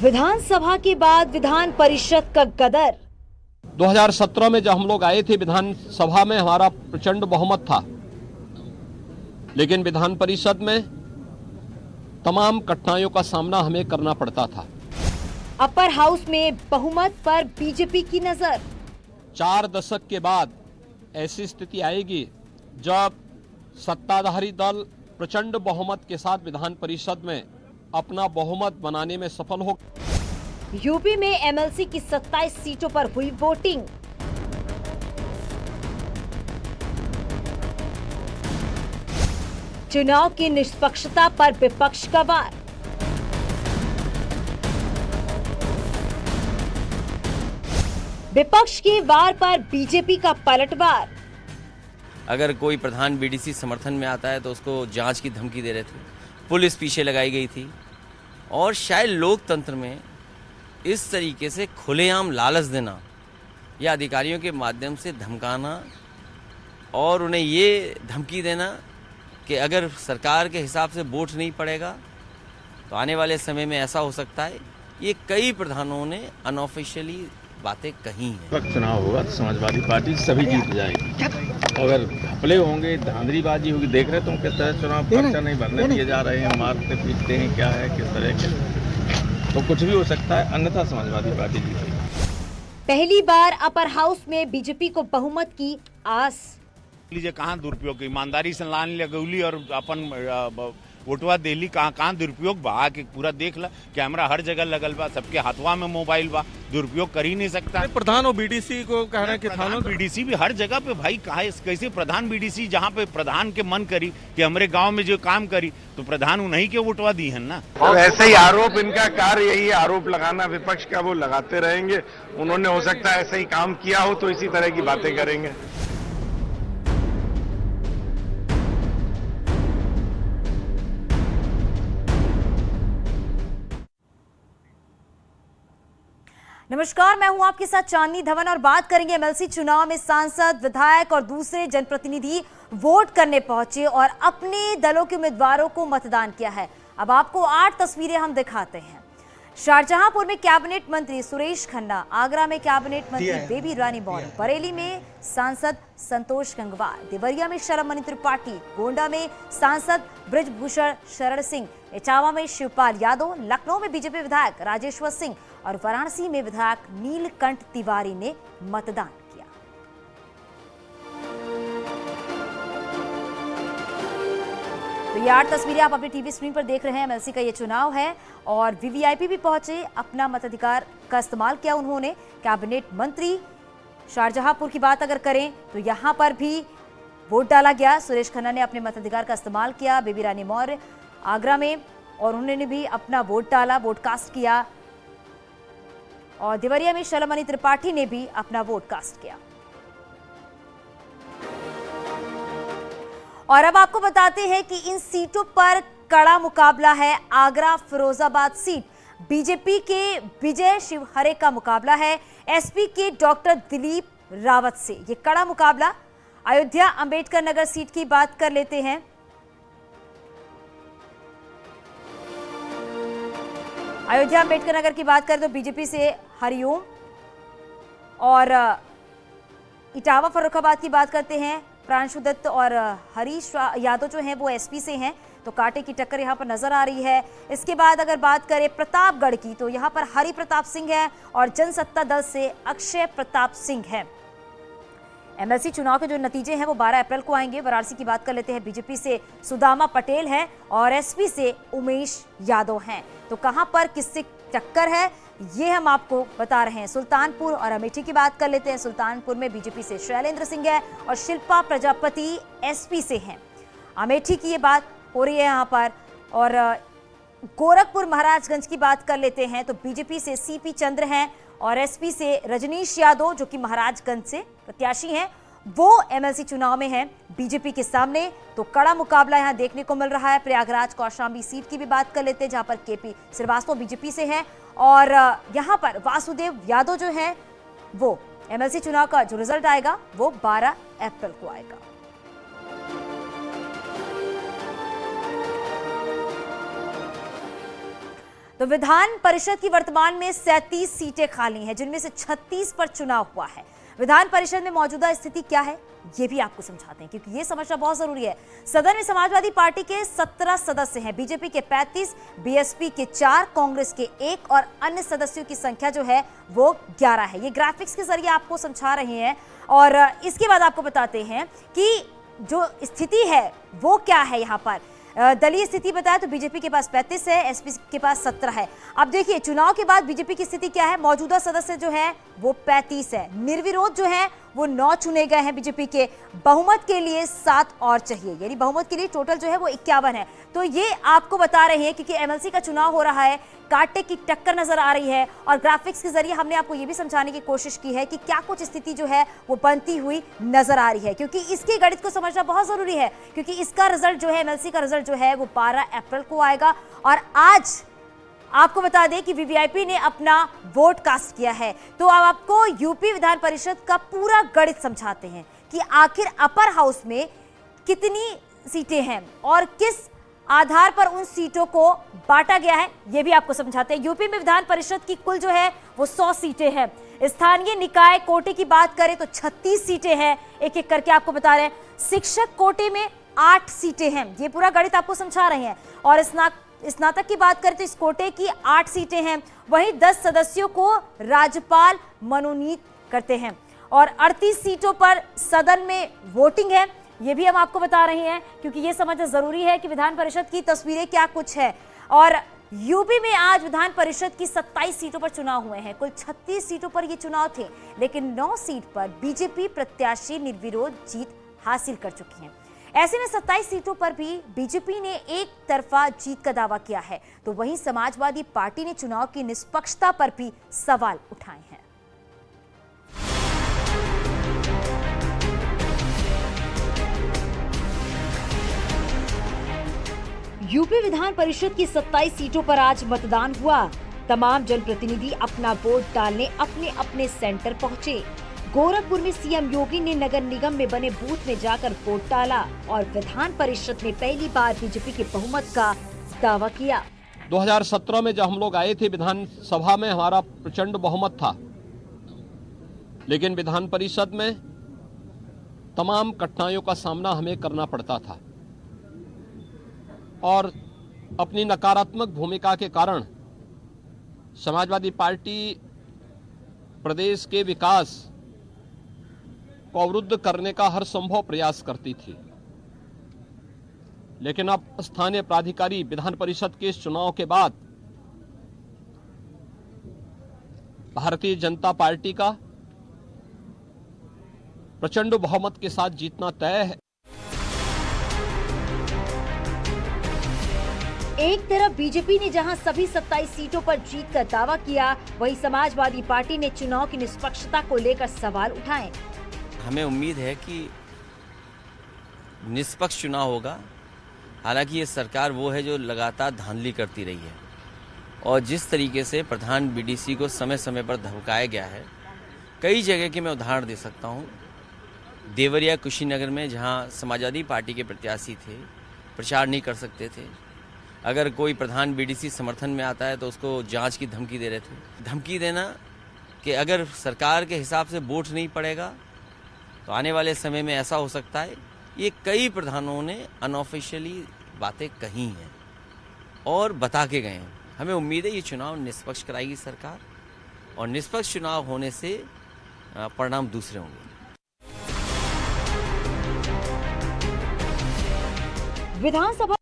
विधानसभा के बाद विधान परिषद का गदर। 2017 में जब हम लोग आए थे विधानसभा में हमारा प्रचंड बहुमत था, लेकिन विधान परिषद में तमाम कठिनाइयों का सामना हमें करना पड़ता था। अपर हाउस में बहुमत पर बीजेपी की नजर। 4 दशक के बाद ऐसी स्थिति आएगी जब सत्ताधारी दल प्रचंड बहुमत के साथ विधान परिषद में अपना बहुमत बनाने में सफल हो। यूपी में एमएलसी की 27 सीटों पर हुई वोटिंग। चुनाव की निष्पक्षता पर विपक्ष का वार। विपक्ष के वार पर बीजेपी का पलटवार। अगर कोई प्रधान बीडीसी समर्थन में आता है तो उसको जांच की धमकी दे रहे थे, पुलिस पीछे लगाई गई थी और शायद लोकतंत्र में इस तरीके से खुलेआम लालच देना या अधिकारियों के माध्यम से धमकाना और उन्हें ये धमकी देना कि अगर सरकार के हिसाब से वोट नहीं पड़ेगा तो आने वाले समय में ऐसा हो सकता है, ये कई प्रधानों ने अनऑफिशियली बातें कही हैं। वक्त चुनाव होगा तो समाजवादी पार्टी सभी जीत जाएगी। अगर घपले होंगे, धांधलीबाजी होगी, देख रहे तुम किस तरह चुनाव पर्चा नहीं भरने दिए जा रहे हैं, मारते पीटते हैं, क्या है किस तरह के, तो कुछ भी हो सकता है, अन्यथा समाजवादी पार्टी जीतेगी। पहली बार अपर हाउस में बीजेपी को बहुमत की आस। लीजिए कहाँ दुरुपयोग, ईमानदारी से लान लगौली और अपन वोटवा देली कहाँ दुरुपयोग बा, के पूरा देख ला, कैमरा हर जगह लगल बा, सबके हाथवा में मोबाइल बा, दुरुपयोग कर ही नहीं सकता। प्रधान और बीडीसी को कह रहे हैं कि थानों बीडीसी भी हर जगह पे भाई कैसे प्रधान बीडीसी, जहाँ पे प्रधान के मन करी कि हमारे गांव में जो काम करी तो प्रधान उन्हीं के वोटवा दी है ना। और ऐसे ही आरोप, इनका कार्य यही है, आरोप लगाना विपक्ष का, वो लगाते रहेंगे। उन्होंने हो सकता है ऐसे ही काम किया हो तो इसी तरह की बातें करेंगे। नमस्कार, मैं हूं आपके साथ चांदनी धवन और बात करेंगे एमएलसी चुनाव में सांसद, विधायक और दूसरे जनप्रतिनिधि वोट करने पहुंचे और अपने दलों के उम्मीदवारों को मतदान किया है। अब आपको 8 तस्वीरें हम दिखाते हैं। शाहजहांपुर में कैबिनेट मंत्री सुरेश खन्ना, आगरा में कैबिनेट मंत्री बेबी रानी मौर्य, बरेली में सांसद संतोष गंगवार, देवरिया में शर्ममणि त्रिपाठी, गोंडा में सांसद ब्रिजभूषण शरण सिंह, इटावा में शिवपाल यादव, लखनऊ में बीजेपी विधायक राजेश्वर सिंह और वाराणसी में विधायक नीलकंठ तिवारी ने मतदान किया। तो ये 8 तस्वीरें आप अपनी टीवी स्क्रीन पर देख रहे हैं। एमएलसी का ये चुनाव है और वीवीआईपी भी पहुंचे, अपना मताधिकार का इस्तेमाल किया उन्होंने। कैबिनेट मंत्री शाहजहांपुर की बात अगर करें तो यहां पर भी वोट डाला गया। सुरेश खन्ना ने अपने मताधिकार का इस्तेमाल किया। बेबी रानी मौर्य आगरा में, और उन्होंने भी अपना वोट डाला, वोट कास्ट किया। और देवरिया में शर्ममणि त्रिपाठी ने भी अपना वोट कास्ट किया। और अब आपको बताते हैं कि इन सीटों पर कड़ा मुकाबला है। आगरा फिरोजाबाद सीट बीजेपी के विजय शिवहरे का मुकाबला है एसपी के डॉक्टर दिलीप रावत से। ये कड़ा मुकाबला। अयोध्या अंबेडकर नगर सीट की बात कर लेते हैं। अयोध्या अंबेडकर नगर की बात करें तो बीजेपी से हरिओम, और इटावा फर्रुखाबाद की बात करते हैं प्रांशु दत्त और हरीश यादव जो हैं वो एसपी से हैं, तो कांटे की टक्कर यहां पर नजर आ रही है। इसके बाद अगर बात करें प्रतापगढ़ की तो यहां पर हरि प्रताप सिंह है और जनसत्ता दल से अक्षय प्रताप सिंह है। एमएलसी चुनाव के जो नतीजे हैं वो 12 अप्रैल को आएंगे। वाराणसी की बात कर लेते हैं, बीजेपी से सुदामा पटेल है और एसपी से उमेश यादव हैं। तो कहां पर किससे टक्कर है ये हम आपको बता रहे हैं। सुल्तानपुर और अमेठी की बात कर लेते हैं। सुल्तानपुर में बीजेपी से शैलेंद्र सिंह है और शिल्पा प्रजापति एसपी से हैं। अमेठी की ये बात हो रही है यहाँ पर। और गोरखपुर महाराजगंज की बात कर लेते हैं तो बीजेपी से सीपी चंद्र हैं और एसपी से रजनीश यादव जो कि महाराजगंज से प्रत्याशी हैं, वो एमएलसी चुनाव में है बीजेपी के सामने। तो कड़ा मुकाबला यहां देखने को मिल रहा है। प्रयागराज कौशाम्बी सीट की भी बात कर लेते हैं जहां पर केपी श्रीवास्तव बीजेपी से हैं और यहां पर वासुदेव यादव जो है वो एमएलसी चुनाव का जो रिजल्ट आएगा वो 12 अप्रैल को आएगा। तो विधान परिषद की वर्तमान में 37 सीटें खाली हैं, जिनमें से 36 पर चुनाव हुआ है। विधान परिषद में मौजूदा स्थिति क्या है ये भी आपको समझाते हैं, क्योंकि ये समझना बहुत जरूरी है। सदन में समाजवादी पार्टी के 17 सदस्य हैं, बीजेपी के 35, बीएसपी के 4, कांग्रेस के 1 और अन्य सदस्यों की संख्या जो है वो 11 है। ये ग्राफिक्स के जरिए आपको समझा रहे हैं और इसके बाद आपको बताते हैं कि जो स्थिति है वो क्या है। यहाँ पर दलीय स्थिति बताया तो बीजेपी के पास 35 है, एसपी के पास 17 है। अब देखिए चुनाव के बाद बीजेपी की स्थिति क्या है। मौजूदा सदस्य जो है वो 35 है, निर्विरोध जो है वो 9 चुने गए हैं बीजेपी के, बहुमत के लिए 7 और चाहिए, यानी बहुमत के लिए टोटल जो है वो 51 है। तो ये आपको बता रहे हैं क्योंकि एमएलसी का चुनाव हो रहा है, कांटे की टक्कर नजर आ रही है और ग्राफिक्स के जरिए हमने आपको ये भी समझाने की कोशिश की है कि क्या कुछ स्थिति जो है वो बनती हुई नजर आ रही है, क्योंकि इसके गणित को समझना बहुत जरूरी है, क्योंकि इसका रिजल्ट जो है एमएलसी का रिजल्ट जो है वो 12 अप्रैल को आएगा। और आज आपको बता दें कि वीवीआईपी ने अपना वोट कास्ट किया है। तो अब आपको यूपी विधान परिषद का पूरा गणित समझाते हैं कि आखिर अपर हाउस में कितनी सीटें हैं और किस आधार पर उन सीटों को बांटा गया है, ये भी आपको समझाते हैं। यूपी में विधान परिषद की कुल जो है वो 100 सीटें हैं। स्थानीय निकाय कोटे की बात करें तो 36 सीटें हैं, एक एक करके आपको बता रहे हैं। शिक्षक कोटे में 8 सीटें हैं, ये पूरा गणित आपको समझा रहे हैं। और स्नातक की बात करें तो इस कोटे की 8 सीटें हैं। वहीं 10 सदस्यों को राज्यपाल मनोनीत करते हैं और 38 सीटों पर सदन में वोटिंग है, ये भी हम आपको बता रहे हैं, क्योंकि ये समझना जरूरी है कि विधान परिषद की तस्वीरें क्या कुछ है। और यूपी में आज विधान परिषद की 27 सीटों पर चुनाव हुए हैं। कुल 36 सीटों पर ये चुनाव थे, लेकिन 9 सीट पर बीजेपी प्रत्याशी निर्विरोध जीत हासिल कर चुकी हैं। ऐसे में 27 सीटों पर भी बीजेपी ने एक तरफा जीत का दावा किया है, तो वहीं समाजवादी पार्टी ने चुनाव की निष्पक्षता पर भी सवाल उठाए हैं। यूपी विधान परिषद की 27 सीटों पर आज मतदान हुआ। तमाम जनप्रतिनिधि अपना वोट डालने अपने अपने सेंटर पहुंचे। गोरखपुर में सीएम योगी ने नगर निगम में बने बूथ में जाकर वोट डाला और विधान परिषद में पहली बार बीजेपी के बहुमत का दावा किया। 2017 में जब हम लोग आए थे विधानसभा में हमारा प्रचंड बहुमत था, लेकिन विधान परिषद में तमाम कठिनाइयों का सामना हमें करना पड़ता था और अपनी नकारात्मक भूमिका के कारण समाजवादी पार्टी प्रदेश के विकास को अवरुद्ध करने का हर संभव प्रयास करती थी। लेकिन अब स्थानीय प्राधिकारी विधान परिषद के इस चुनाव के बाद भारतीय जनता पार्टी का प्रचंड बहुमत के साथ जीतना तय है। एक तरफ बीजेपी ने जहां सभी 27 सीटों पर जीत का दावा किया, वहीं समाजवादी पार्टी ने चुनाव की निष्पक्षता को लेकर सवाल उठाए। हमें उम्मीद है कि निष्पक्ष चुनाव होगा। हालांकि ये सरकार वो है जो लगातार धांधली करती रही है और जिस तरीके से प्रधान बीडीसी को समय समय पर धमकाया गया है, कई जगह के मैं उदाहरण दे सकता हूँ। देवरिया कुशीनगर में जहाँ समाजवादी पार्टी के प्रत्याशी थे, प्रचार नहीं कर सकते थे। अगर कोई प्रधान बीडीसी समर्थन में आता है तो उसको जांच की धमकी दे रहे थे। धमकी देना कि अगर सरकार के हिसाब से वोट नहीं पड़ेगा तो आने वाले समय में ऐसा हो सकता है। ये कई प्रधानों ने अनऑफिशियली बातें कही हैं और बता के गए हैं। हमें उम्मीद है ये चुनाव निष्पक्ष कराएगी सरकार और निष्पक्ष चुनाव होने से परिणाम दूसरे होंगे। विधानसभा